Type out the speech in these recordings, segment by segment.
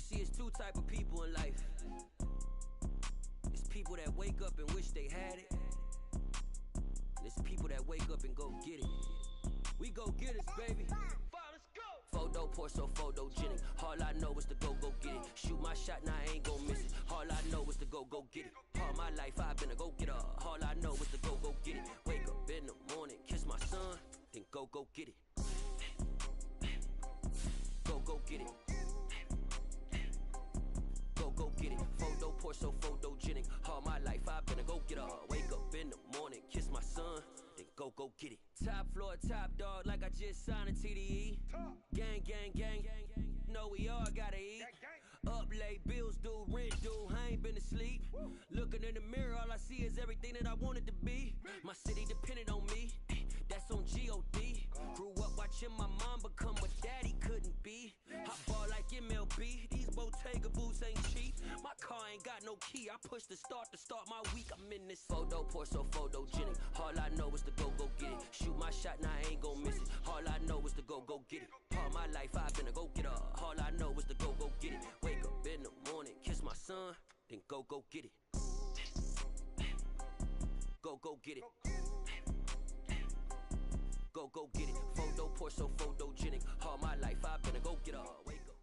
see, it's two type of people in life. It's people that wake up and wish they had it. And it's people that wake up and go get it. We go get it, baby. Let's go. Photo pour so photogenic. All I know is to go get it. Shoot my shot, now I ain't gon' miss it. All I know is to go get it. All my life I've been a go-getter. All I know is to go get it. Wake up in the morning, kiss my son, then go get it. Go get it. Go get it. Photo pour so photogenic. All my life I've been a go-getter. Wake up in the morning, kiss my son, then go get it. Top floor, top dog, like I just signed a TDE. Gang, gang, gang. Know we all gotta eat. Up late, bills due, rent due, I ain't been asleep. Looking in the mirror, all I see is everything that I wanted to be. My city depended on me, that's on G.O.D. Grew up watching my mom become what daddy couldn't be. I ball like MLB, these Bottega boots ain't cheap. My car ain't got no key, I push the start to start my week. I'm in this photo pour so photogenic. All I know is to go get it. Shoot my shot, now I ain't gon' miss it. All I know is to go get it. All my life I've been a go-getter. All I know is to go get it. Wake up in the morning, kiss my son, then go get it. Go get it. Go get it. Photo pour so photogenic. All my life I've been a go-getter. Wake up.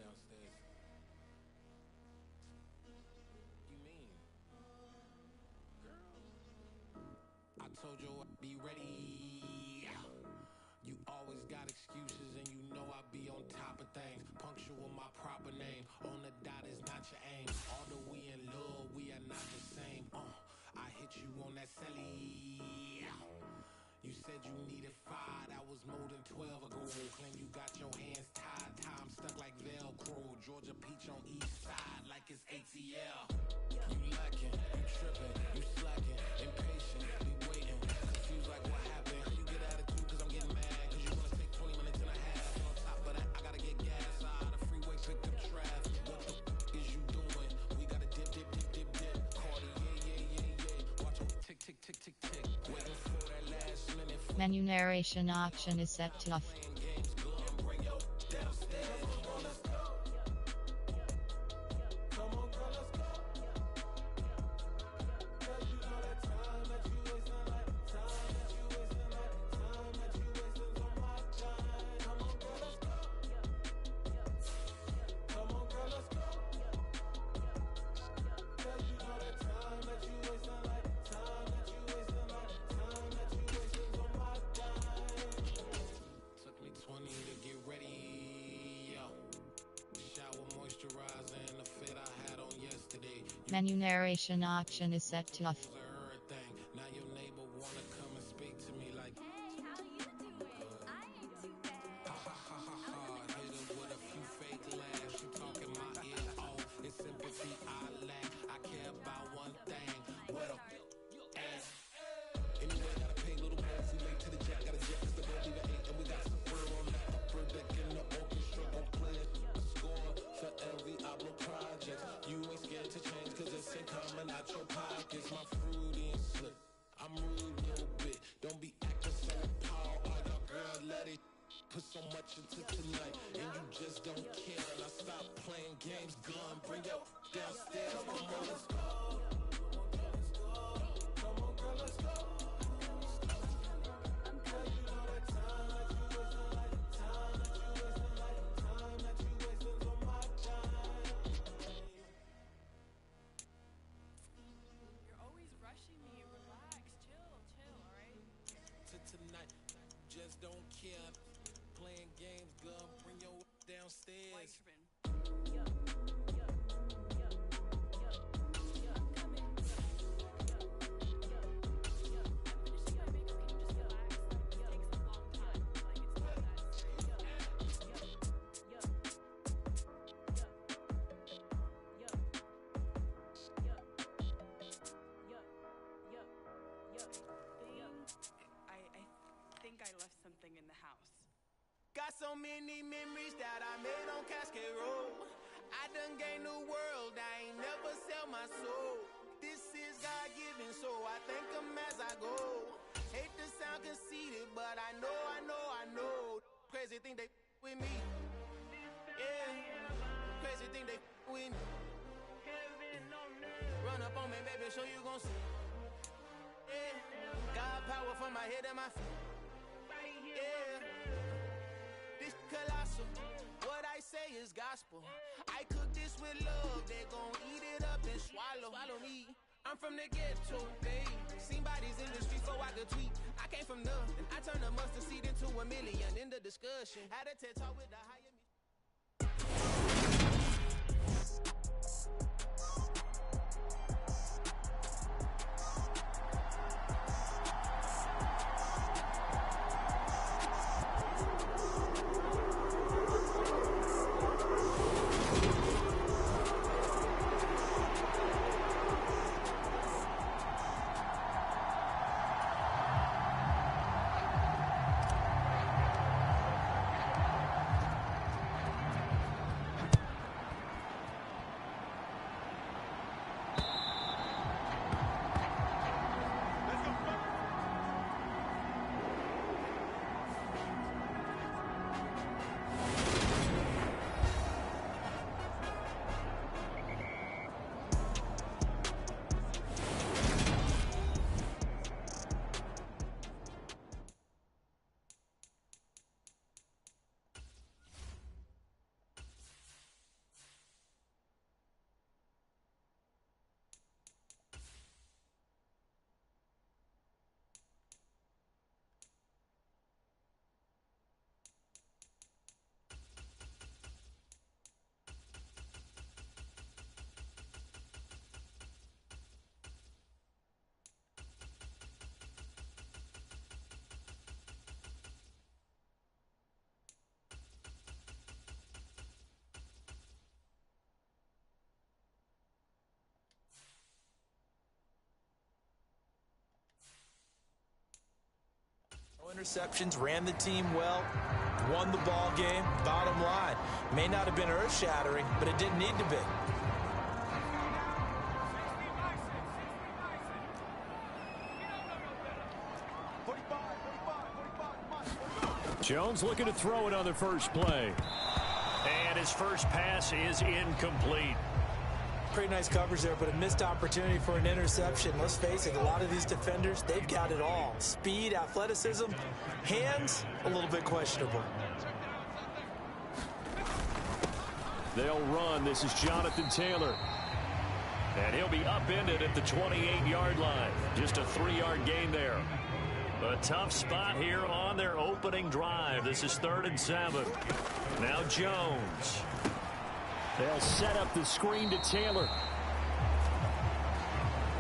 downstairs. You mean? Girl, I told you I'd be ready. You always got excuses and you know I be on top of things. Punctual my proper name. On the dot is not your aim. Although we in love, we are not the same. I hit you on that celly. You said you needed 5, that was more than 12 ago. Claim you got your hands tied, time stuck like Velcro. Georgia peach on east side like it's ATL. You lacking, you tripping, you slacking, impatient, be waiting, confused like what happened. You get attitude cause I'm getting mad, cause you wanna take 20 minutes and a half. And on top of that, I gotta get gas out of the freeway, pick up traffic. What the is you doing? We gotta dip. Cardi, yeah. Watch it tick. Waiting for that last minute. Menu narration option is set to off. Menu narration option is set to off. Now your neighbor wanna come and speak to me like, hey, how you doing? I ain't too bad. hit her with a few fake laughs. She talking my ear off. It's sympathy I lack. I care about one thing. What a ass. Anyway, gotta pay little more if we make to the jack. Got a jet cause the boat leave at 8 and we got super on that upper deck in the orchestra. Gon' play a score for every Oblo project. You ain't scared to change cause it's ain't coming out your pockets. My fruity and slick. I'm rude a little bit. Don't be acting so power. All your girl let it put so much into tonight and you just don't care. And I stop playing games. Gun, bring your downstairs. Come on, let's go. Come on, girl, let's go. Just don't care. Playing games, gun, bring your downstairs. I left something in the house. Got so many memories that I made on Cascade Road. I done gained the world, I ain't never sell my soul. This is God-given, so I thank him as I go. Hate to sound conceited, but I know. Crazy think they with me. Yeah, crazy think they with me. Run up on me, baby, show you gon' see. Yeah, God power from my head and my feet. Yeah, this colossal. What I say is gospel. I cook this with love. They gon' eat it up and swallow me. I'm from the ghetto, babe. Seen bodies in the streets so I could tweet. I came from nothing. I turned a mustard seed into a million. In the discussion, had a TED talk with the higher. interceptions, ran the team well, won the ball game. Bottom line, may not have been earth-shattering, but it didn't need to be. Jones looking to throw it on the first play. And his first pass is incomplete. Pretty nice coverage there, but a missed opportunity for an interception. Let's face it, a lot of these defenders, they've got it all. Speed, athleticism, hands, a little bit questionable. They'll run. This is Jonathan Taylor. And he'll be upended at the 28-yard line. Just a 3-yard gain there. A tough spot here on their opening drive. This is 3rd and 7. Now Jones. They'll set up the screen to Taylor.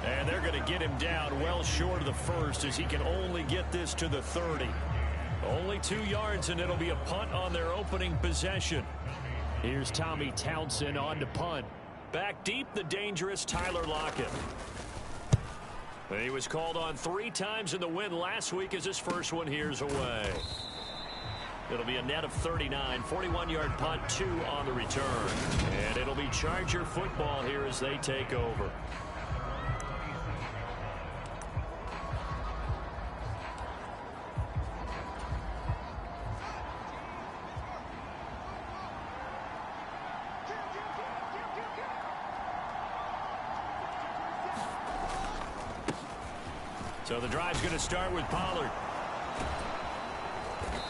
And they're going to get him down well short of the first as he can only get this to the 30. Only 2 yards and it'll be a punt on their opening possession. Here's Tommy Townsend on to punt. Back deep, the dangerous Tyler Lockett. He was called on 3 times in the win last week as his first one here's away. It'll be a net of 39, 41-yard punt, 2 on the return. And it'll be Charger football here as they take over. So the drive's going to start with Pollard.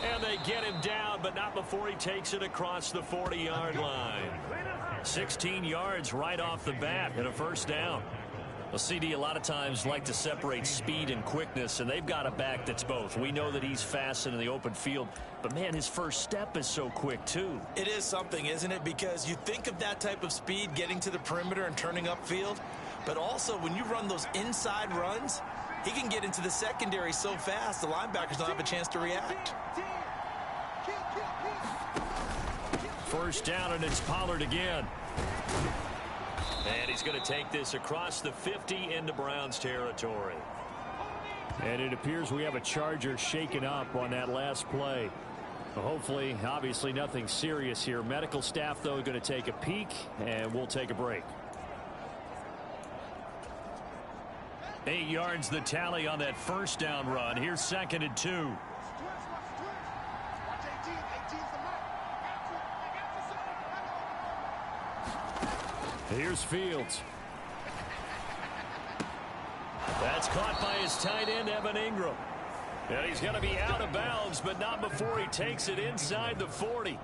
And they get him down, but not before he takes it across the 40-yard line. 16 yards right off the bat and a first down. Well, CD a lot of times like to separate speed and quickness, and they've got a back that's both. We know that he's fast in the open field, but, man, his first step is so quick, too. It is something, isn't it? Because you think of that type of speed getting to the perimeter and turning upfield, but also when you run those inside runs, he can get into the secondary so fast, the linebackers don't have a chance to react. First down, and it's Pollard again. And he's going to take this across the 50 into Browns territory. And it appears we have a Charger shaken up on that last play. Hopefully, obviously, nothing serious here. Medical staff, though, going to take a peek, and we'll take a break. 8 yards the tally on that first down run. Here's 2nd and 2. Here's Fields. That's caught by his tight end, Evan Ingram. And he's going to be out of bounds, but not before he takes it inside the 40.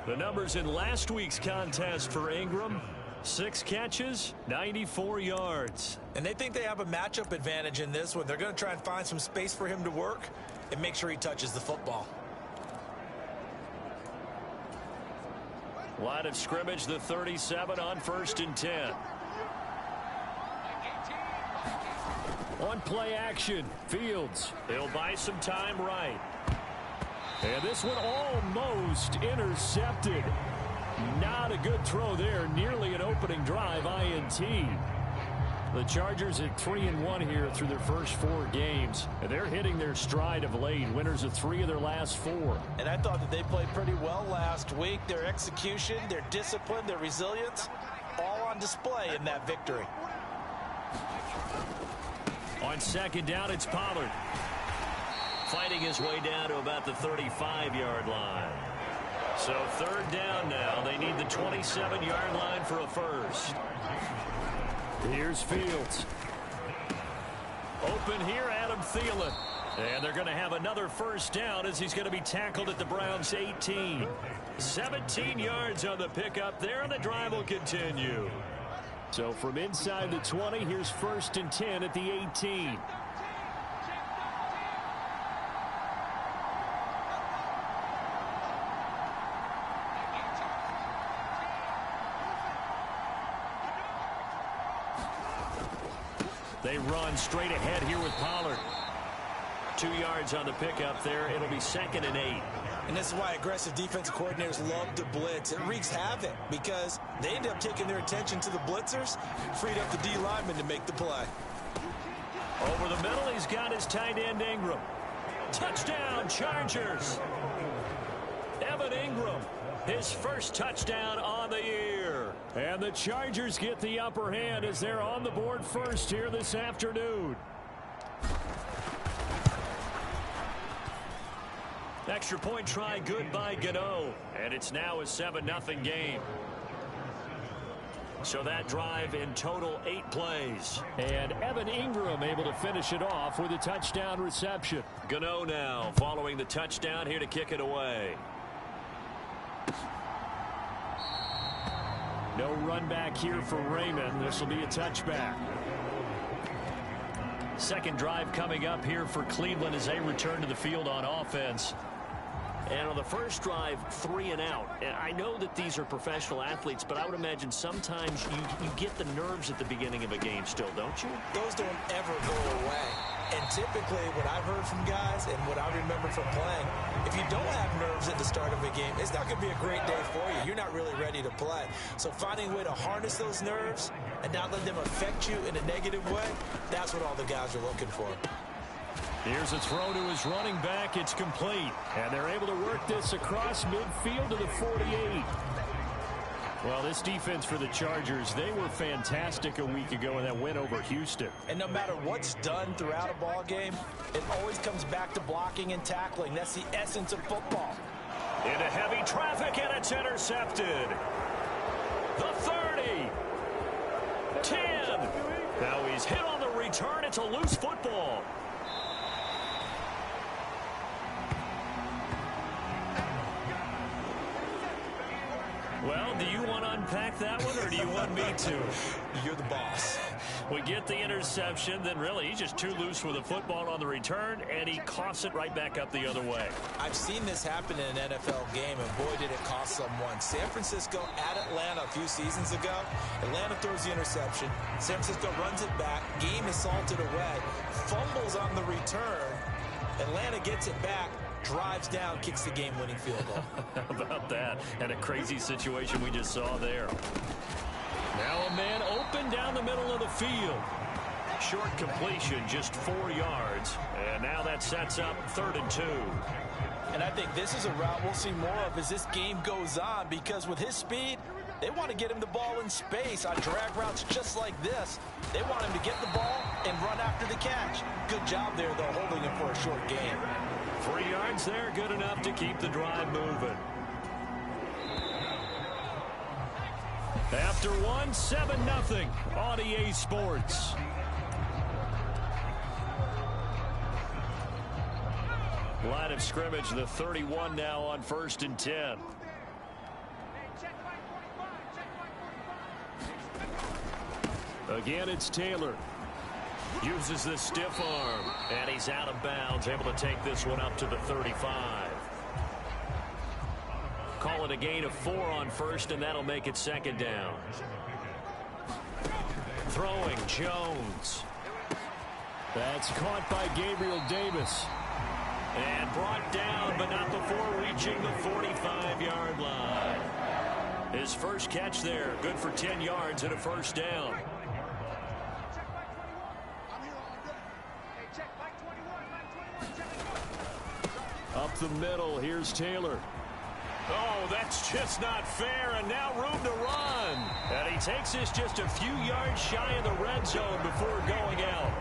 The numbers in last week's contest for Ingram: 6 catches, 94 yards. And they think they have a matchup advantage in this one. They're going to try and find some space for him to work and make sure he touches the football. Line of scrimmage, the 37 on 1st and 10. On play action, Fields. He'll buy some time right. And this one almost intercepted. Not a good throw there. Nearly an opening drive, INT. The Chargers at 3-1 here through their first 4 games. And they're hitting their stride of late. Winners of 3 of their last 4. And I thought that they played pretty well last week. Their execution, their discipline, their resilience, all on display in that victory. On 2nd down, it's Pollard. Fighting his way down to about the 35-yard line. So 3rd down now. They need the 27-yard line for a first. Here's Fields. Open here, Adam Thielen. And they're going to have another first down as he's going to be tackled at the Browns' 18. 17 yards on the pickup there, and the drive will continue. So from inside the 20, here's 1st and 10 at the 18. They run straight ahead here with Pollard. 2 yards on the pickup there. It'll be 2nd and 8. And this is why aggressive defensive coordinators love to blitz. It wreaks havoc because they end up taking their attention to the blitzers, freed up the D lineman to make the play. Over the middle, he's got his tight end Ingram. Touchdown, Chargers. Evan Ingram, his first touchdown on the year. And the Chargers get the upper hand as they're on the board first here this afternoon. Extra point try good by Gano. And it's now a 7-0 game. So that drive in total 8 plays. And Evan Ingram able to finish it off with a touchdown reception. Gano now following the touchdown here to kick it away. No run back here for Raymond. This will be a touchback. Second drive coming up here for Cleveland as they return to the field on offense. And on the first drive, 3 and out. And I know that these are professional athletes, but I would imagine sometimes you get the nerves at the beginning of a game still, don't you? Those don't ever go away. And typically what I've heard from guys and what I remember from playing, if you don't have nerves at the start of a game, it's not going to be a great day for you. You're not really ready to play. So finding a way to harness those nerves and not let them affect you in a negative way, that's what all the guys are looking for. Here's a throw to his running back. It's complete. And they're able to work this across midfield to the 48. Well, this defense for the Chargers, they were fantastic a week ago in that win over Houston. And no matter what's done throughout a ball game, it always comes back to blocking and tackling. That's the essence of football. Into heavy traffic, and it's intercepted. The 30. 10. Now he's hit on the return. It's a loose football. Well, do you want to unpack that one, or do you want me to? You're the boss. We get the interception, then really he's just too loose with the football on the return, and he coughs it right back up the other way. I've seen this happen in an NFL game, and boy, did it cost someone. San Francisco at Atlanta a few seasons ago. Atlanta throws the interception. San Francisco runs it back. Game is salted away. Fumbles on the return. Atlanta gets it back. Drives down, kicks the game-winning field goal. How about that? And a crazy situation we just saw there. Now a man open down the middle of the field. Short completion, just 4 yards. And now that sets up 3rd and 2. And I think this is a route we'll see more of as this game goes on, because with his speed, they want to get him the ball in space on drag routes just like this. They want him to get the ball and run after the catch. Good job there, though, holding him for a short gain. 3 yards there, good enough to keep the drive moving. After one, 7-0 on EA Sports. Line of scrimmage, the 31 now on 1st and 10. Again, it's Taylor. Uses the stiff arm, and he's out of bounds, able to take this one up to the 35. Call it a gain of 4 on 1st, and that'll make it 2nd down. Throwing, Jones. That's caught by Gabriel Davis. And brought down, but not before reaching the 45-yard line. His first catch there, good for 10 yards and a 1st down. Up the middle, here's Taylor. Oh, that's just not fair, and now room to run. And he takes this just a few yards shy of the red zone before going out.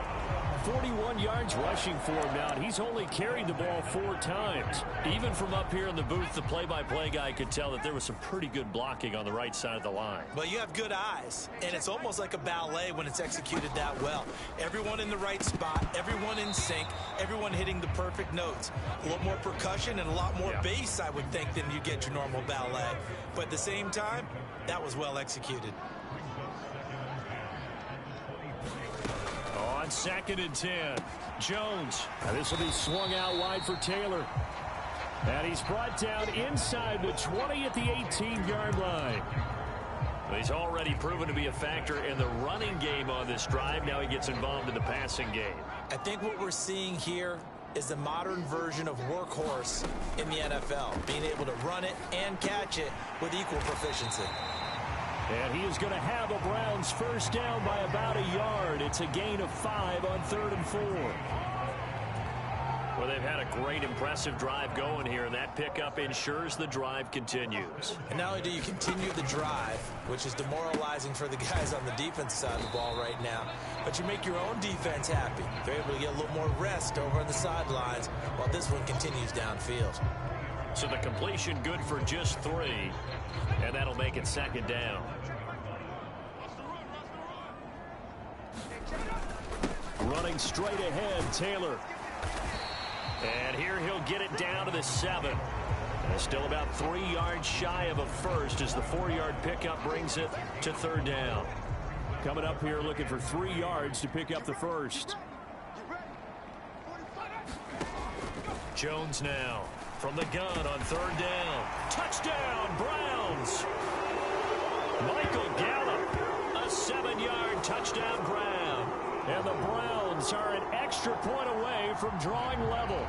41 yards rushing for him now, and he's only carried the ball 4 times. Even from up here in the booth, the play-by-play guy could tell that there was some pretty good blocking on the right side of the line. Well, you have good eyes, and it's almost like a ballet when it's executed that well. Everyone in the right spot, everyone in sync, everyone hitting the perfect notes. A little more percussion and a lot more bass, I would think, than you get your normal ballet. But at the same time, that was well executed. On 2nd and 10, Jones. And this will be swung out wide for Taylor. And he's brought down inside the 20 at the 18-yard line. He's already proven to be a factor in the running game on this drive. Now he gets involved in the passing game. I think what we're seeing here is the modern version of workhorse in the NFL, being able to run it and catch it with equal proficiency. And he is going to have a Browns 1st down by about a yard. It's a gain of 5 on 3rd and 4. With they've had a great, impressive drive going here, and that pickup ensures the drive continues. And not only do you continue the drive, which is demoralizing for the guys on the defense side of the ball right now, but you make your own defense happy. They're able to get a little more rest over on the sidelines while this one continues downfield. So the completion good for just 3, and that'll make it 2nd down. Running straight ahead, Taylor. And here he'll get it down to the 7. And still about 3 yards shy of a first as the 4-yard pickup brings it to 3rd down. Coming up here looking for 3 yards to pick up the first. Jones now from the gun on 3rd down. Touchdown, Browns. Michael Gallup, a 7-yard touchdown grab. And the Browns are an extra point away from drawing level.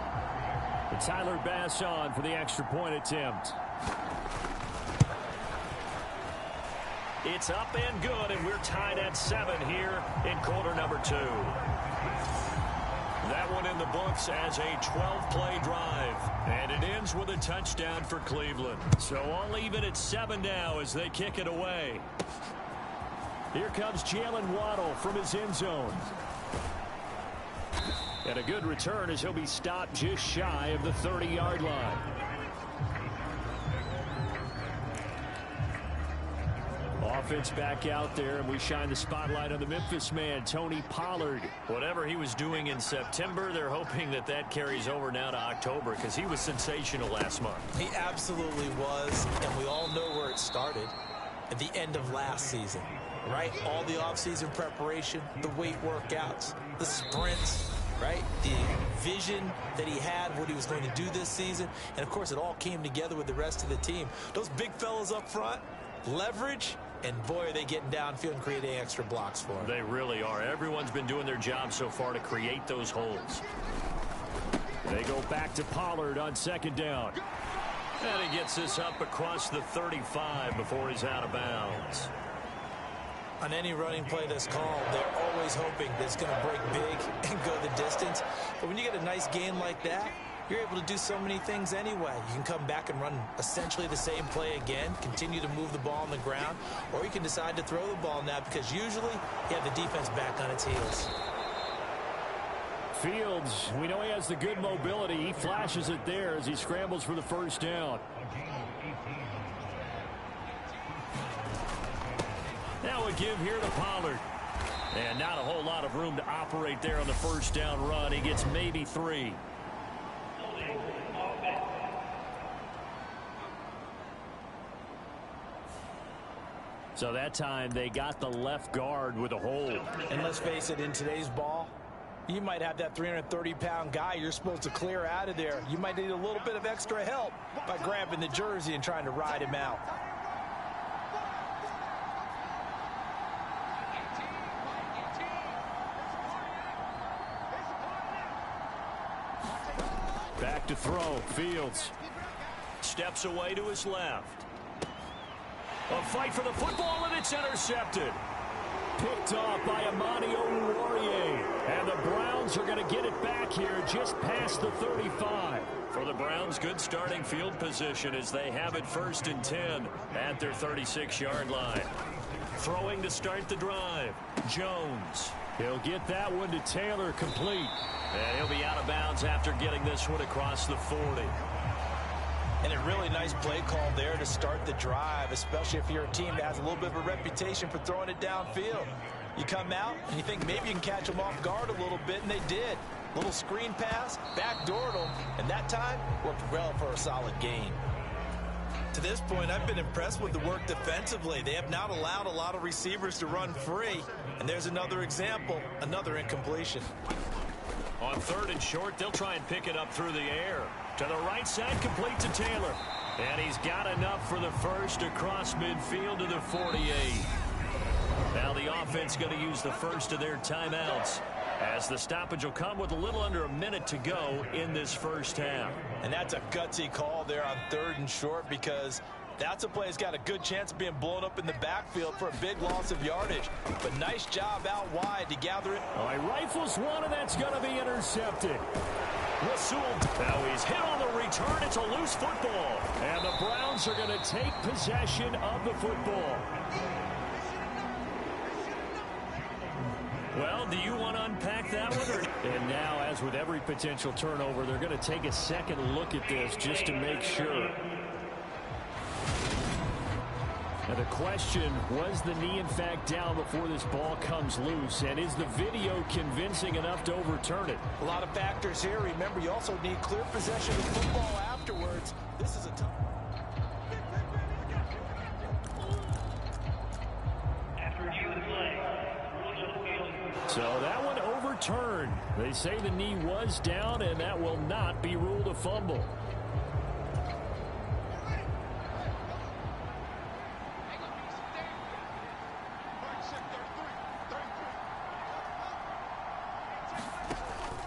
And Tyler Bass on for the extra point attempt. It's up and good, and we're tied at 7 here in quarter number 2. That one in the books as a 12-play drive. And it ends with a touchdown for Cleveland. So all even at 7 now as they kick it away. Here comes Jalen Waddle from his end zone. And a good return as he'll be stopped just shy of the 30-yard line. Offense back out there, and we shine the spotlight on the Memphis man, Tony Pollard. Whatever he was doing in September, they're hoping that that carries over now to October because he was sensational last month. He absolutely was, and we all know where it started at the end of last season. Right? All the offseason preparation, the weight workouts, the sprints, right? The vision that he had, what he was going to do this season. And, of course, it all came together with the rest of the team. Those big fellas up front, leverage, and, boy, are they getting downfield and creating extra blocks for him. They really are. Everyone's been doing their job so far to create those holes. They go back to Pollard on 2nd down. And he gets this up across the 35 before he's out of bounds. On any running play that's called, they're always hoping that it's going to break big and go the distance. But when you get a nice gain like that, you're able to do so many things anyway. You can come back and run essentially the same play again, continue to move the ball on the ground, or you can decide to throw the ball now because usually you have the defense back on its heels. Fields, we know he has the good mobility. He flashes it there as he scrambles for the 1st down. Now a give here to Pollard. And not a whole lot of room to operate there on the 1st down run. He gets maybe 3. So that time they got the left guard with a hold. And let's face it, in today's ball, you might have that 330-pound guy you're supposed to clear out of there. You might need a little bit of extra help by grabbing the jersey and trying to ride him out. Back to throw. Fields steps away to his left. A fight for the football, and it's intercepted. Picked off by Amani Oruwariye. And the Browns are going to get it back here just past the 35. For the Browns, good starting field position as they have it 1st and 10 at their 36-yard line. Throwing to start the drive. Jones. He'll get that one to Taylor, complete. And he'll be out of bounds after getting this one across the 40. And a really nice play call there to start the drive, especially if you're a team that has a little bit of a reputation for throwing it downfield. You come out and you think maybe you can catch them off guard a little bit, and they did. Little screen pass, backdoored them, and that time worked well for a solid gain. To this point, I've been impressed with the work defensively. They have not allowed a lot of receivers to run free. And there's another example, another incompletion. On 3rd and short, they'll try and pick it up through the air. To the right side, complete to Taylor. And he's got enough for the first across midfield to the 48. Now the offense going to use the first of their timeouts, as the stoppage will come with a little under a minute to go in this 1st half. And that's a gutsy call there on 3rd and short, because that's a play that's got a good chance of being blown up in the backfield for a big loss of yardage. But nice job out wide to gather it. Oh, he rifles one, and that's going to be intercepted. Now he's hit on the return. It's a loose football. And the Browns are going to take possession of the football. Well, do you want to unpack that one? And now, as with every potential turnover, they're going to take a second look at this just to make sure. Now the question, was the knee in fact down before this ball comes loose? And is the video convincing enough to overturn it? A lot of factors here. Remember, you also need clear possession of football afterwards. This is a tough... So that one overturned. They say the knee was down, and that will not be ruled a fumble.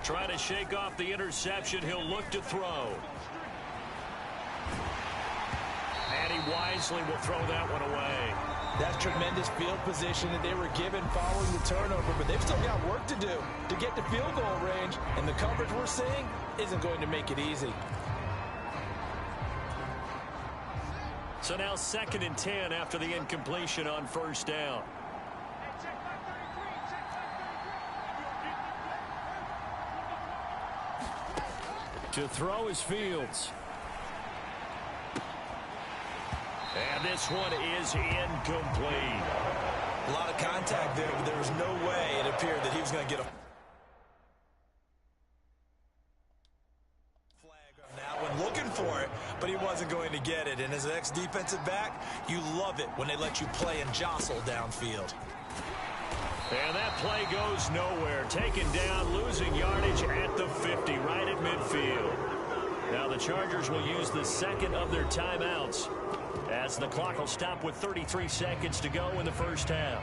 Trying to shake off the interception. He'll look to throw. And he wisely will throw that one away. That's tremendous field position that they were given following the turnover, but they've still got work to do to get to field goal range, and the coverage we're seeing isn't going to make it easy. So now 2nd and 10 after the incompletion on first down. To throw is Fields. And this one is incomplete. A lot of contact there, but there was no way it appeared that he was going to get a flag on that one. Looking for it, but he wasn't going to get it. And as an ex-defensive back, you love it when they let you play and jostle downfield. And that play goes nowhere. Taken down, losing yardage at the 50, right at midfield. Now the Chargers will use the second of their timeouts, as the clock will stop with 33 seconds to go in the first half.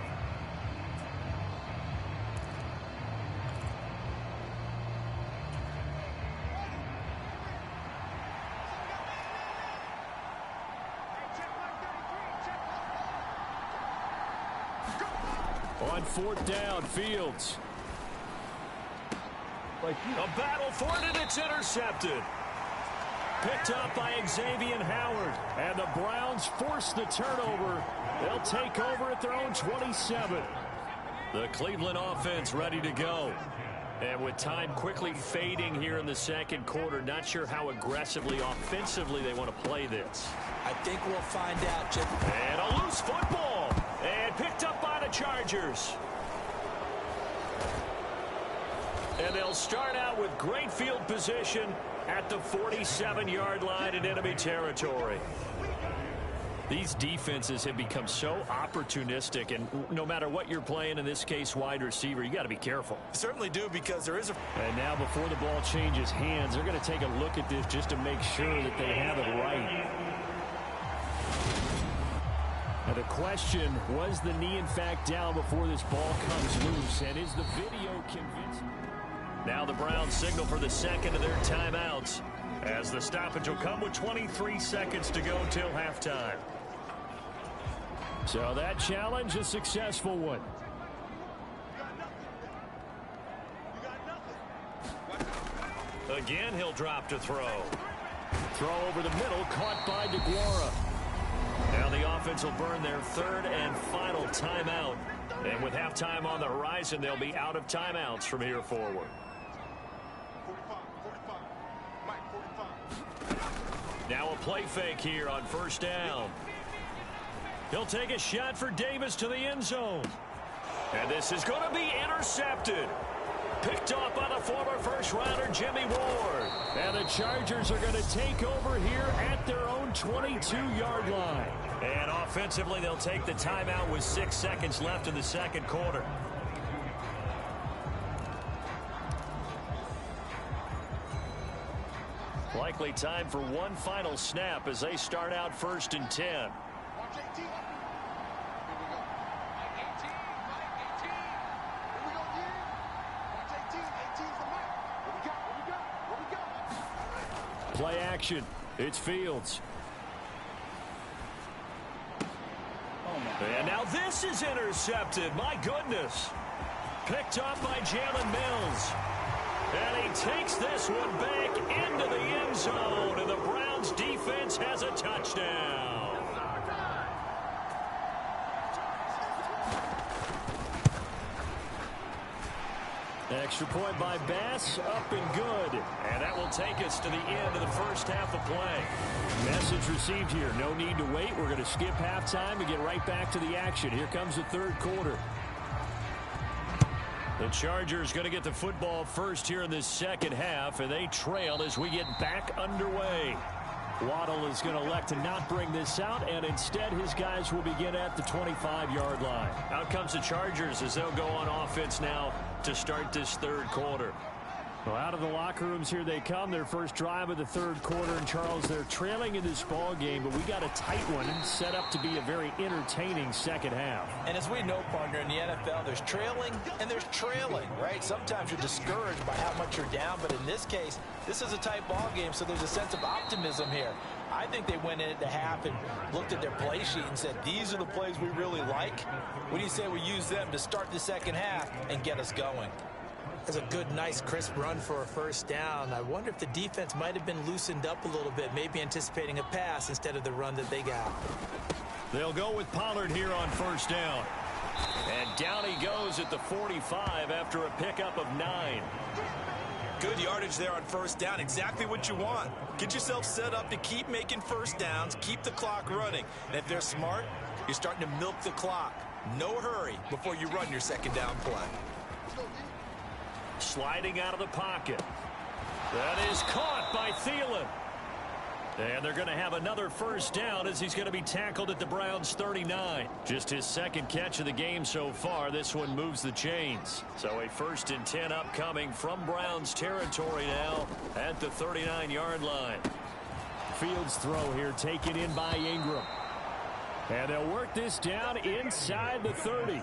On 4th down, Fields. A battle for it, and it's intercepted. Picked up by Xavier Howard. And the Browns force the turnover. They'll take over at their own 27. The Cleveland offense ready to go. And with time quickly fading here in the second quarter, not sure how aggressively, offensively they want to play this. I think we'll find out, Chip. And a loose football. And picked up by the Chargers. And they'll start out with great field position at the 47-yard line in enemy territory. These defenses have become so opportunistic, and no matter what you're playing, in this case wide receiver, you got to be careful. Certainly do, because there is a... And now before the ball changes hands, they're going to take a look at this just to make sure that they have it right. Now the question, was the knee in fact down before this ball comes loose, and is the video convincing? Now the Browns signal for the second of their timeouts, as the stoppage will come with 23 seconds to go till halftime. So that challenge, a successful one. Again, he'll drop to throw. Throw over the middle, caught by DeGuara. Now the offense will burn their 3rd and final timeout. And with halftime on the horizon, they'll be out of timeouts from here forward. Now a play fake here on first down. He'll take a shot for Davis to the end zone. And this is going to be intercepted. Picked off by the former first-rounder Jimmy Ward. And the Chargers are going to take over here at their own 22-yard line. And offensively, they'll take the timeout with 6 seconds left in the second quarter. Likely time for one final snap as they start out 1st and 10. Play action. It's Fields. And now this is intercepted. My goodness. Picked up by Jalen Mills. And he takes this one back into the end zone, and the Browns defense has a touchdown. Extra point by Bass, up and good. And that will take us to the end of the first half of play. Message received here. No need to wait. We're going to skip halftime and get right back to the action. Here comes the third quarter. The Chargers going to get the football first here in this second half, and they trail as we get back underway. Waddle is going to elect to not bring this out, and instead his guys will begin at the 25-yard line. Out comes the Chargers as they'll go on offense now to start this third quarter. Well, out of the locker rooms here they come. Their first drive of the third quarter. And, Charles, they're trailing in this ball game, but we got a tight one set up to be a very entertaining second half. And as we know, partner, in the NFL, there's trailing and there's trailing, right? Sometimes you're discouraged by how much you're down, but in this case, this is a tight ball game, so there's a sense of optimism here. I think they went in at the half and looked at their play sheet and said, these are the plays we really like. What do you say we use them to start the second half and get us going? That's a good, nice, crisp run for a first down. I wonder if the defense might have been loosened up a little bit, maybe anticipating a pass instead of the run that they got. They'll go with Pollard here on first down. And down he goes at the 45 after a pickup of 9. Good yardage there on first down. Exactly what you want. Get yourself set up to keep making first downs, keep the clock running. And if they're smart, you're starting to milk the clock. No hurry before you run your second down play. Sliding out of the pocket. That is caught by Thielen. And they're going to have another first down as he's going to be tackled at the Browns' 39. Just his second catch of the game so far. This one moves the chains. So a 1st and 10 upcoming from Browns territory now at the 39-yard line. Fields throw here taken in by Ingram. And they'll work this down inside the 30.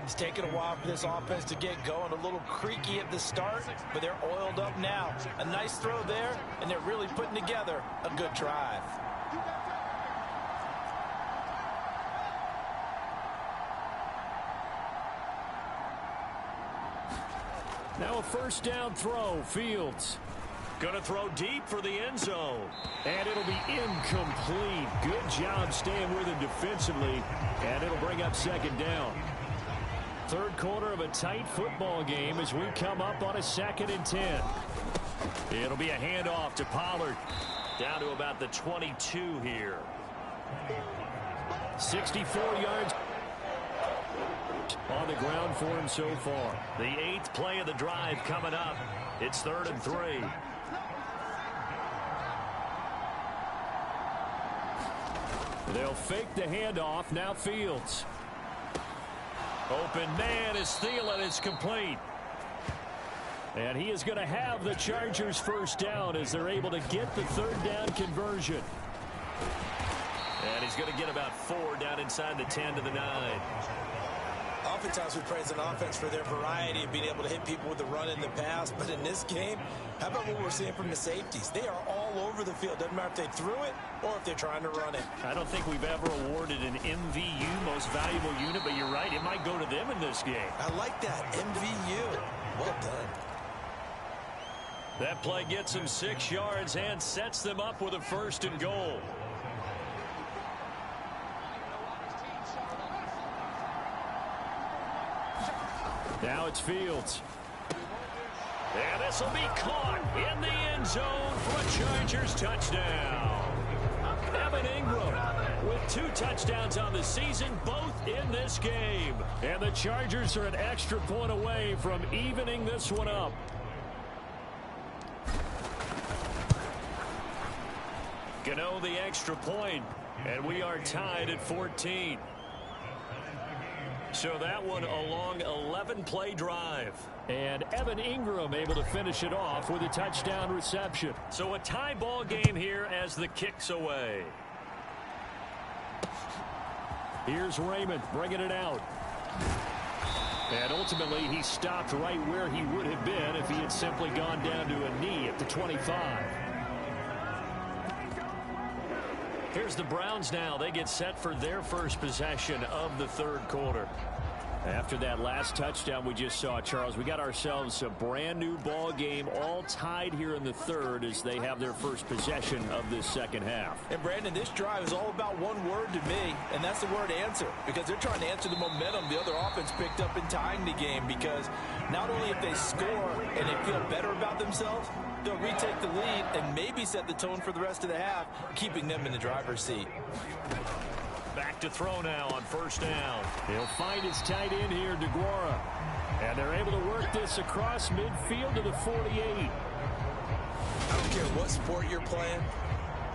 It's taken a while for this offense to get going. A little creaky at the start, but they're oiled up now. A nice throw there, and they're really putting together a good drive. Now a first down throw. Fields going to throw deep for the end zone. And it'll be incomplete. Good job staying with him defensively. And it'll bring up second down. Third quarter of a tight football game as we come up on a 2nd and 10. It'll be a handoff to Pollard. Down to about the 22 here. 64 yards on the ground for him so far. The 8th play of the drive coming up. It's 3rd and 3. They'll fake the handoff. Now Fields. Open man as Thielen is complete. And he is going to have the Chargers first down as they're able to get the 3rd down conversion. And he's going to get about 4 down inside the 10 to the 9. Oftentimes we praise an offense for their variety of being able to hit people with the run and the pass. But in this game, how about what we're seeing from the safeties? They are all over the field. Doesn't matter if they threw it or if they're trying to run it. I don't think we've ever awarded an MVU, most valuable unit, but you're right. It might go to them in this game. I like that. MVU. Well done. That play gets them 6 yards and sets them up with a 1st and goal. Now it's Fields. And this will be caught in the end zone for a Chargers touchdown. Evan Ingram with 2 touchdowns on the season, both in this game. And the Chargers are an extra point away from evening this one up. Gano the extra point, and we are tied at 14. So that one a long 11-play drive. And Evan Ingram able to finish it off with a touchdown reception. So a tie ball game here as the kick's away. Here's Raymond bringing it out. And ultimately he stopped right where he would have been if he had simply gone down to a knee at the 25. Here's the Browns now. They get set for their first possession of the third quarter. After that last touchdown we just saw, Charles, we got ourselves a brand new ball game, all tied here in the third as they have their first possession of this second half. And Brandon, this drive is all about one word to me, and that's the word answer, because they're trying to answer the momentum the other offense picked up in tying the game, because not only if they score and they feel better about themselves, they'll retake the lead and maybe set the tone for the rest of the half, keeping them in the driver's seat. Back to throw now on first down. He'll find his tight end here, DeGuara. And they're able to work this across midfield to the 48. I don't care what sport you're playing.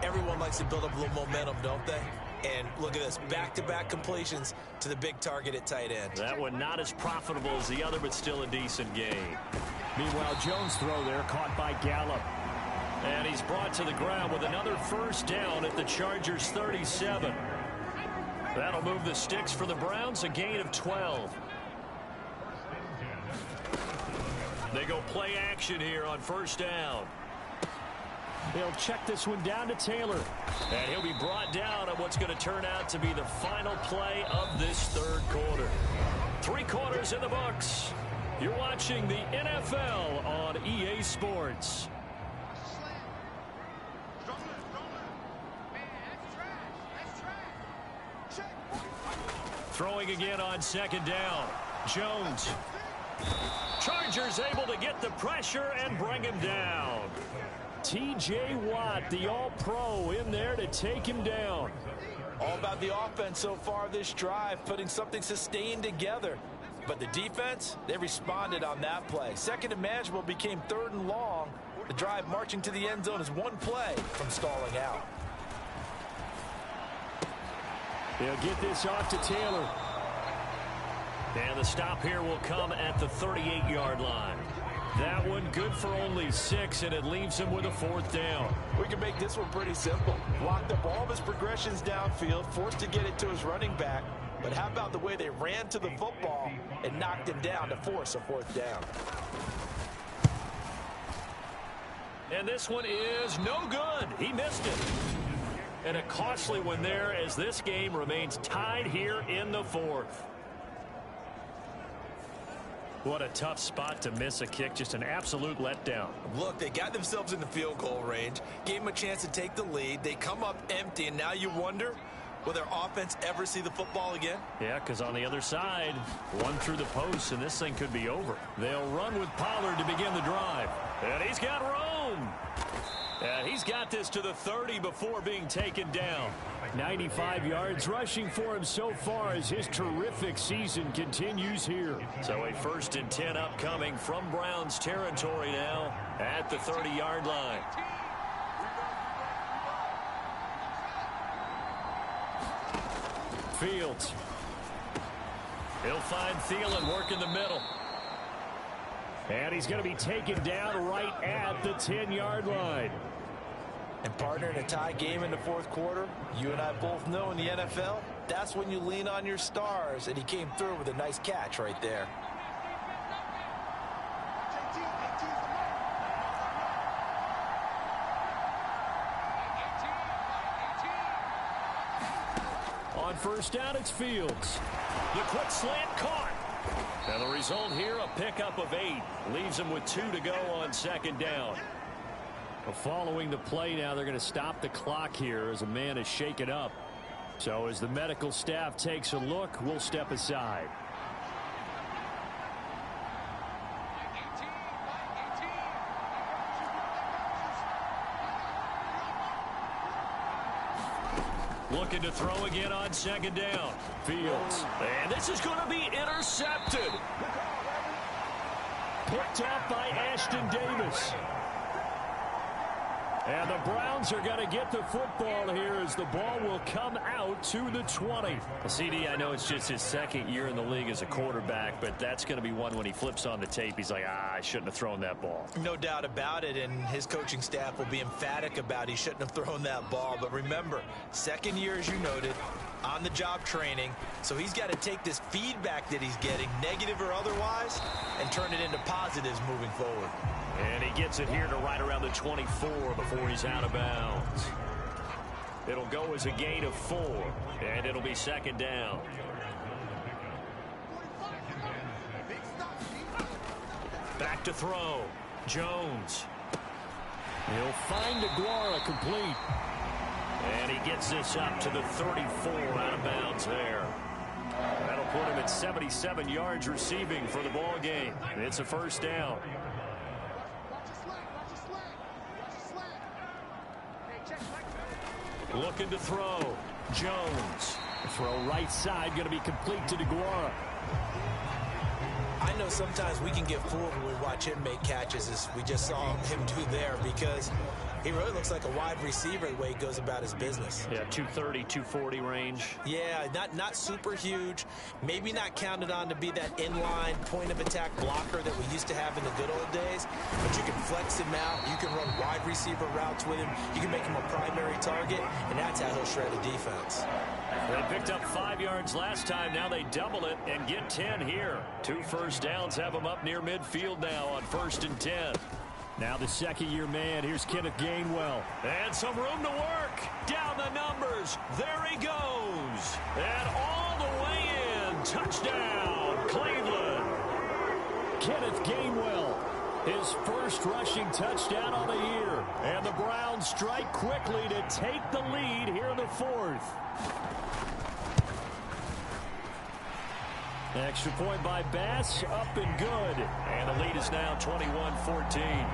Everyone likes to build up a little momentum, don't they? And look at this, back-to-back completions to the big target at tight end. That one not as profitable as the other, but still a decent game. Meanwhile, Jones' throw there caught by Gallup. And he's brought to the ground with another first down at the Chargers' 37. That'll move the sticks for the Browns, a gain of 12. They go play action here on first down. They'll check this one down to Taylor. And he'll be brought down on what's going to turn out to be the final play of this third quarter. 3 quarters in the books. You're watching the NFL on EA Sports. Throwing again on second down. Jones. Chargers able to get the pressure and bring him down. T.J. Watt, the All-Pro, in there to take him down. All about the offense so far this drive, putting something sustained together. But the defense, they responded on that play. Second and manageable became third and long. The drive marching to the end zone is one play from stalling out. They'll get this off to Taylor. And the stop here will come at the 38-yard line. That one good for only 6, and it leaves him with a fourth down. We can make this one pretty simple. Blocked up all of his progressions downfield, forced to get it to his running back. But how about the way they ran to the football and knocked him down to force a fourth down? And this one is no good. He missed it. And a costly one there as this game remains tied here in the fourth. What a tough spot to miss a kick. Just an absolute letdown. Look, they got themselves in the field goal range, gave them a chance to take the lead. They come up empty, and now you wonder, will their offense ever see the football again? Yeah, because on the other side, one through the post, and this thing could be over. They'll run with Pollard to begin the drive. And he's got room. And he's got this to the 30 before being taken down. 95 yards rushing for him so far as his terrific season continues here. So a 1st and 10 upcoming from Browns territory now at the 30-yard line. Fields. He'll find Thielen working the middle. And he's going to be taken down right at the 10-yard line. And partner, in a tie game in the fourth quarter, you and I both know in the NFL, that's when you lean on your stars, and he came through with a nice catch right there. On first down, it's Fields. The quick slant caught. And the result here, a pickup of 8. Leaves him with 2 to go on second down. Well, following the play now, they're going to stop the clock here as a man is shaken up. So as the medical staff takes a look, we'll step aside. Looking to throw again on second down. Fields. And this is going to be intercepted. Picked off by Ashton Davis. And the Browns are going to get the football here as the ball will come out to the 20. Well, CD, I know it's just his second year in the league as a quarterback, but that's going to be one when he flips on the tape. He's like, I shouldn't have thrown that ball. No doubt about it, and his coaching staff will be emphatic about he shouldn't have thrown that ball. But remember, second year, as you noted, on-the-job training, so he's got to take this feedback that he's getting, negative or otherwise, and turn it into positives moving forward. And he gets it here to right around the 24 before he's out of bounds. It'll go as a gain of 4, and it'll be second down. to throw. Jones. He'll find Aguara complete. And he gets this up to the 34, out of bounds there. That'll put him at 77 yards receiving for the ball game. It's a first down. Looking to throw. Jones. Throw right side, going to be complete to Aguara. I know sometimes we can get fooled when we watch him make catches, as we just saw him do there, because he really looks like a wide receiver the way he goes about his business. Yeah, 230, 240 range. Yeah, not super huge. Maybe not counted on to be that inline point-of-attack blocker that we used to have in the good old days, but you can flex him out. You can run wide receiver routes with him. You can make him a primary target, and that's how he'll shred a defense. They picked up 5 yards last time. Now they double it and get 10 here. 2 first downs have them up near midfield now on 1st and 10. Now the second-year man. Here's Kenneth Gainwell. And some room to work. Down the numbers. There he goes. And all the way in. Touchdown, Cleveland. Kenneth Gainwell. His first rushing touchdown on the year. And the Browns strike quickly to take the lead here in the 4th. Extra point by Bass, up and good. And the lead is now 21-14.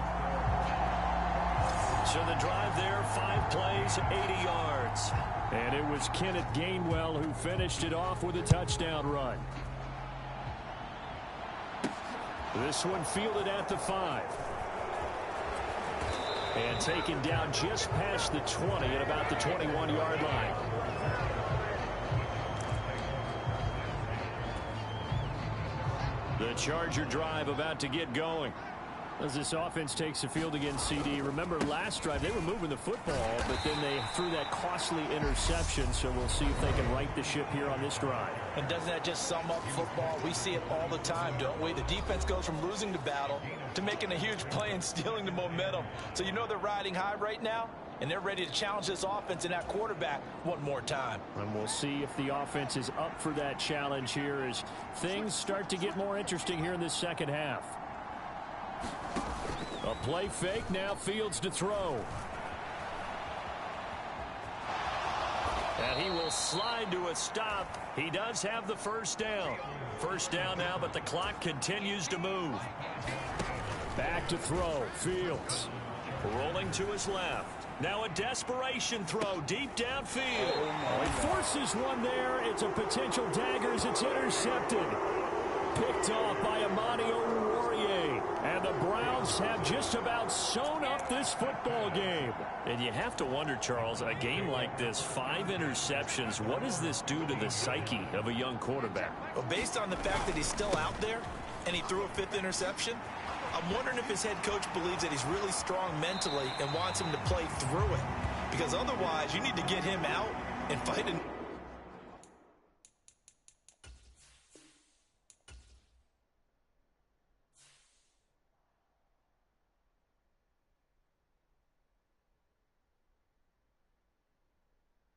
So the drive there, 5 plays, 80 yards. And it was Kenneth Gainwell who finished it off with a touchdown run. This one fielded at the 5. And taken down just past the 20 at about the 21-yard line. The Charger drive about to get going. As this offense takes the field against CD. Remember last drive they were moving the football, but then they threw that costly interception, so we'll see if they can right the ship here on this drive. And doesn't that just sum up football? We see it all the time, don't we? The defense goes from losing the battle to making a huge play and stealing the momentum. So you know they're riding high right now, and they're ready to challenge this offense and that quarterback one more time. And we'll see if the offense is up for that challenge here as things start to get more interesting here in this second half. A play fake, now Fields to throw. And he will slide to a stop. He does have the first down. First down now, but the clock continues to move. Back to throw, Fields. Rolling to his left. Now a desperation throw deep downfield. Oh, he forces one there. It's a potential dagger as it's intercepted. Picked off by Amani Oruwariye. And the Browns have just about sewn up this football game. And you have to wonder, Charles, a game like this, 5 interceptions, what does this do to the psyche of a young quarterback? Well, based on the fact that he's still out there and he threw a 5th interception, I'm wondering if his head coach believes that he's really strong mentally and wants him to play through it. Because otherwise, you need to get him out and fight an...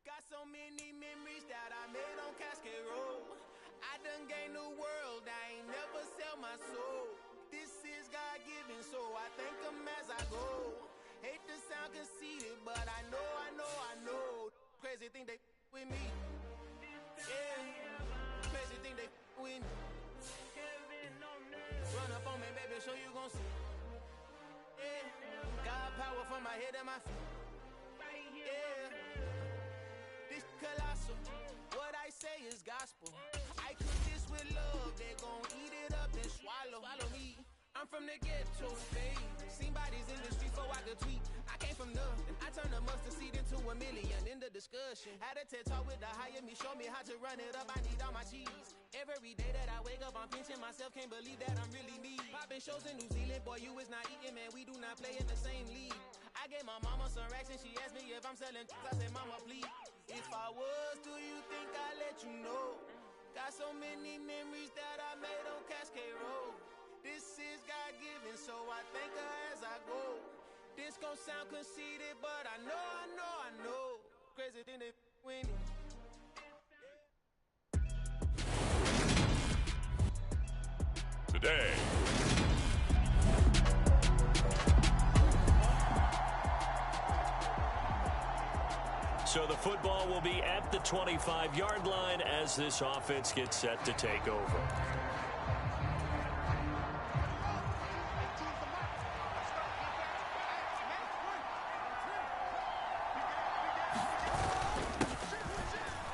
Got so many memories that I made on Cascade Road. I done gained the world, I ain't never sell my soul. This is God-given, so I thank him as I go. Hate to sound conceited, but I know. Crazy thing they with me. Yeah, crazy thing they with me. Run up on me, baby, so you gon' see. Yeah, God power from my head and my feet. Yeah, this colossal, what I say is gospel. I cook this with love, they gon' eat it up and swallow me. I'm from the ghetto, babe. Seen bodies in the streets before I could tweet. I came from nothing. I turned a mustard seed into a million in the discussion. Had a TED talk with the higher me, show me how to run it up. I need all my cheese. Every day that I wake up, I'm pinching myself. Can't believe that I'm really me. Popping shows in New Zealand, boy, you is not eating, man. We do not play in the same league. I gave my mama some racks and she asked me if I'm selling. I said, mama, please. If I was, do you think I'd let you know? Got so many memories that I made on Cascade Road. This is God-given, so I thank her as I go. This gon' sound conceited, but I know. Crazy thing they win it. Today, So the football will be at the 25-yard line as this offense gets set to take over.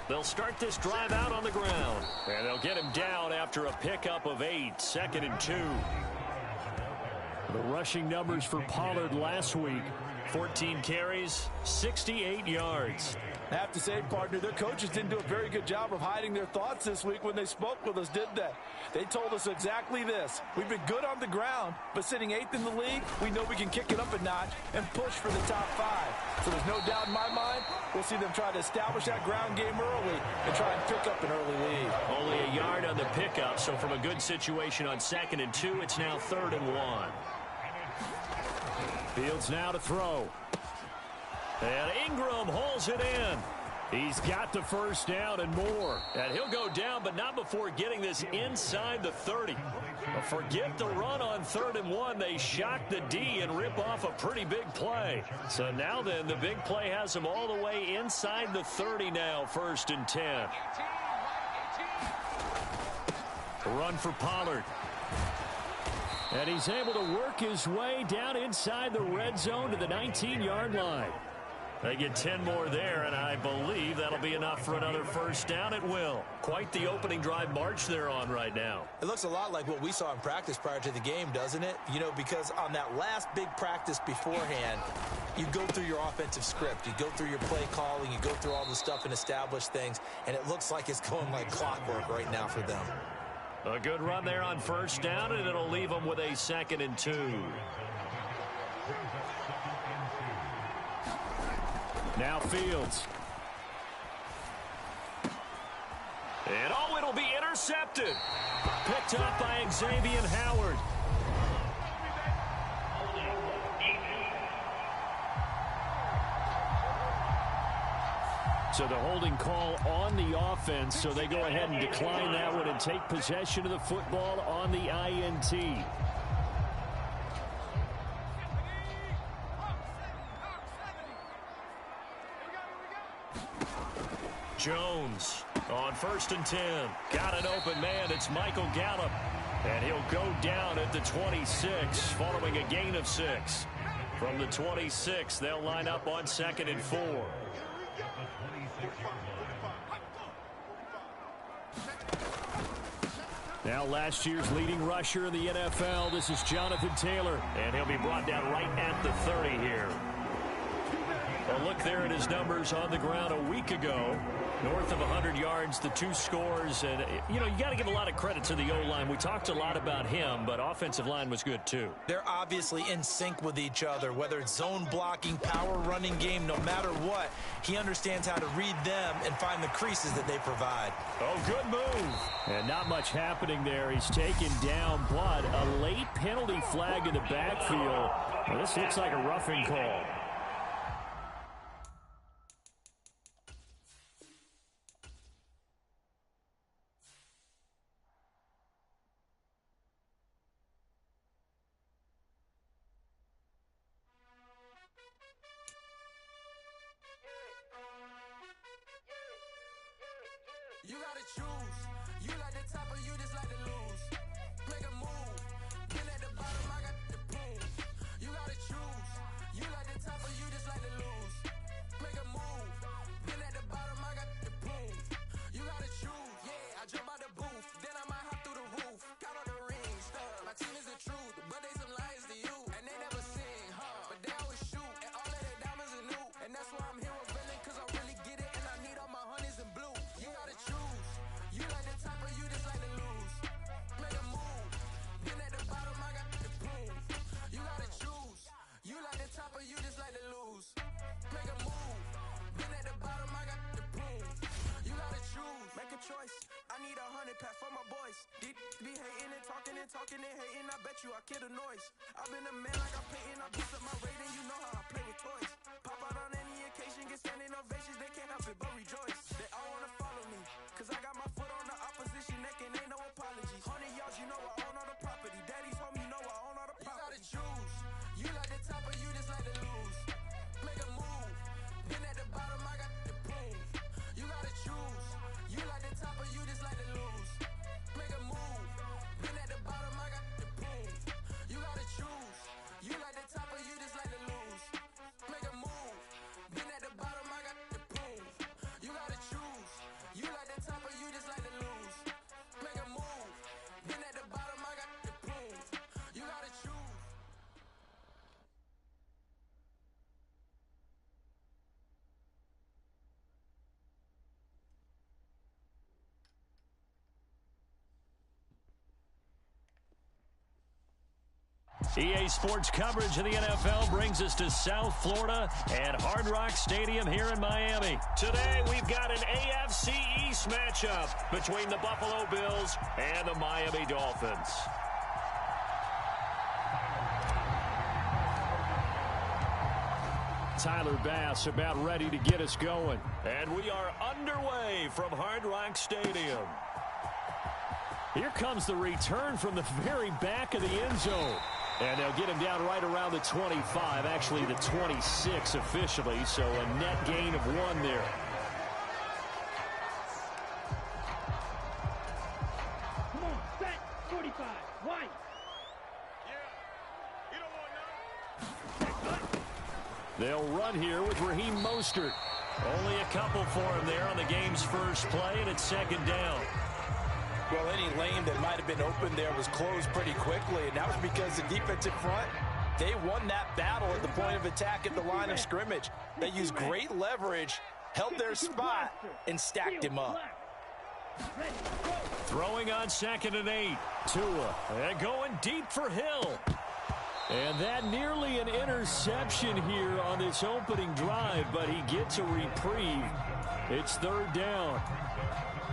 They'll start this drive out on the ground. And they'll get him down after a pickup of 8, 2nd and 2. The rushing numbers for Pollard last week, 14 carries, 68 yards. I have to say, partner, their coaches didn't do a very good job of hiding their thoughts this week when they spoke with us, did they? They told us exactly this. We've been good on the ground, but sitting 8th in the league, we know we can kick it up a notch and push for the top 5. So there's no doubt in my mind, we'll see them try to establish that ground game early and try and pick up an early lead. Only a yard on the pickup, so from a good situation on 2nd and 2, it's now 3rd and 1. Fields now to throw. And Ingram hauls it in. He's got the first down and more. And he'll go down, but not before getting this inside the 30. But forget the run on 3rd and 1. They shock the D and rip off a pretty big play. So now then, the big play has them all the way inside the 30 now, 1st and 10. The run for Pollard. And he's able to work his way down inside the red zone to the 19-yard line. They get 10 more there, and I believe that'll be enough for another first down. It will. Quite the opening drive march they're on right now. It looks a lot like what we saw in practice prior to the game, doesn't it? You know, because on that last big practice beforehand, you go through your offensive script. You go through your play calling. You go through all the stuff and establish things, and it looks like it's going like clockwork right now for them. A good run there on first down, and it'll leave them with a 2nd and 2. Now Fields. And oh, it'll be intercepted. Picked up by Xavier Howard. So the holding call on the offense, so they go ahead and decline that one and take possession of the football on the INT. Jones on 1st and 10. Got an open man. It's Michael Gallup. And he'll go down at the 26 following a gain of 6. From the 26, they'll line up on 2nd and 4. Now last year's leading rusher in the NFL, this is Jonathan Taylor. And he'll be brought down right at the 30 here. A look there at his numbers on the ground a week ago. North of 100 yards, the 2 scores. And, you know, you got to give a lot of credit to the O-line. We talked a lot about him, but offensive line was good, too. They're obviously in sync with each other, whether it's zone blocking, power running game, no matter what. He understands how to read them and find the creases that they provide. Oh, good move. And not much happening there. He's taken down, but a late penalty flag in the backfield. Well, this looks like a roughing call. You gotta choose. You like the top or you just like to lose. Make a move. Been at the bottom, I got the boom. You gotta choose. You like the top or you just like to lose. Make a move. Been at the bottom, I got the boom. You gotta choose. Yeah, I jump out the booth. Then I might hop through the roof. Count on the rings. My team is the truth, but they some liars to you. And they never sing, but they always shoot. And all of their diamonds are new. And that's why I'm here with Villain, cause I really get it. And I need all my honeys in blue. You gotta choose. You like the top or you just like to lose. Make a move. Been at the bottom, I got the boom. You gotta choose. You like the top or you just like to lose. Make a move. Been at the bottom, I got the boom. You gotta choose. Make a choice. I need 100 pack for my boys. Deep be hating and talking and hating. I bet you I kill the noise. I've been a man like I'm Peyton. I boost up my rating. You know how I play with toys. Pop out on any occasion, get standing ovations. They can't help it but rejoice. They all wanna follow me, cause I got my foot on the opposition neck and ain't no apologies. 100 yards, you know I own all the property. Daddy's home, you know I own all the property. You gotta choose. You like the top or you just like to lose. Make a move. Been at the bottom, I got the EA Sports coverage of the NFL brings us to South Florida at Hard Rock Stadium here in Miami. Today, we've got an AFC East matchup between the Buffalo Bills and the Miami Dolphins. Tyler Bass about ready to get us going. And we are underway from Hard Rock Stadium. Here comes the return from the very back of the end zone. And they'll get him down right around the 25, actually the 26 officially, so a net gain of 1 there. Come on, set, 45, white. They'll run here with Raheem Mostert. Only a couple for him there on the game's first play, and it's second down. Well, any lane that might have been open there was closed pretty quickly, and that was because the defensive front, they won that battle at the point of attack at the line of scrimmage. They used great leverage, held their spot, and stacked him up. Throwing on 2nd and 8. Tua, and going deep for Hill. And that nearly an interception here on this opening drive, but he gets a reprieve. It's 3rd down.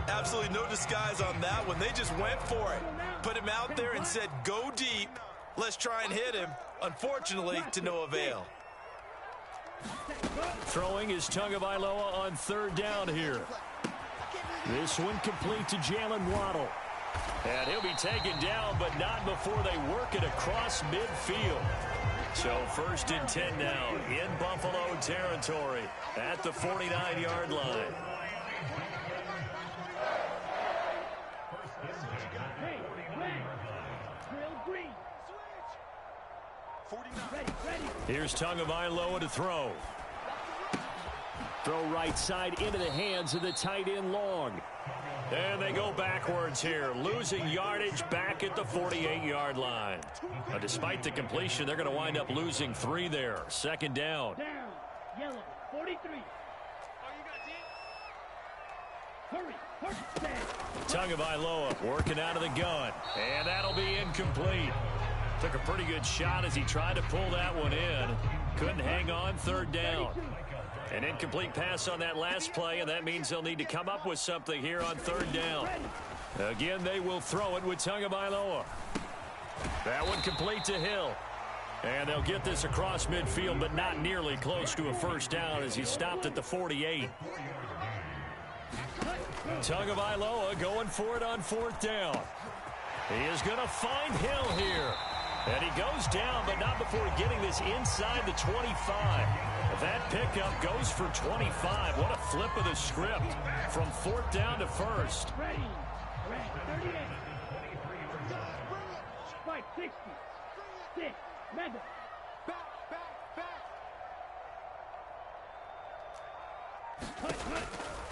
Absolutely no disguise on that one. They just went for it. Put him out there and said, go deep. Let's try and hit him. Unfortunately, to no avail. Throwing is Tagovailoa on 3rd down here. This one complete to Jalen Waddle. And he'll be taken down, but not before they work it across midfield. So 1st and 10 now in Buffalo territory at the 49-yard line. Here's Tagovailoa to throw. Throw right side into the hands of the tight end Long. And they go backwards here, losing yardage back at the 48-yard line. Despite the completion, they're going to wind up losing 3 there. 2nd down. Down, yellow, 43. Hurry, Tagovailoa working out of the gun. And that'll be incomplete. Took a pretty good shot as he tried to pull that one in. Couldn't hang on. 3rd down. An incomplete pass on that last play, and that means they'll need to come up with something here on 3rd down. Again, they will throw it with Tagovailoa. That one complete to Hill. And they'll get this across midfield, but not nearly close to a 1st down as he stopped at the 48. Tagovailoa going for it on 4th down. He is going to find Hill here. And he goes down, but not before getting this inside the 25. That pickup goes for 25. What a flip of the script from 4th down to 1st. Ready, 38. Spike 60. 6, Madden.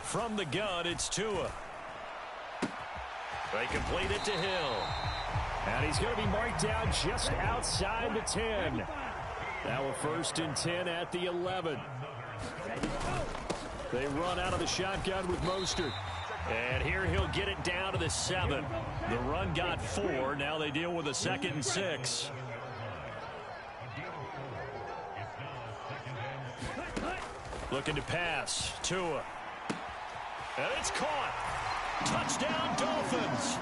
From the gun, it's Tua. They complete it to Hill. And he's going to be marked down just outside the 10. Now a 1st and 10 at the 11. They run out of the shotgun with Mostert. And here he'll get it down to the 7. The run got 4. Now they deal with a 2nd and 6. Looking to pass. Tua. And it's caught. Touchdown, Dolphins.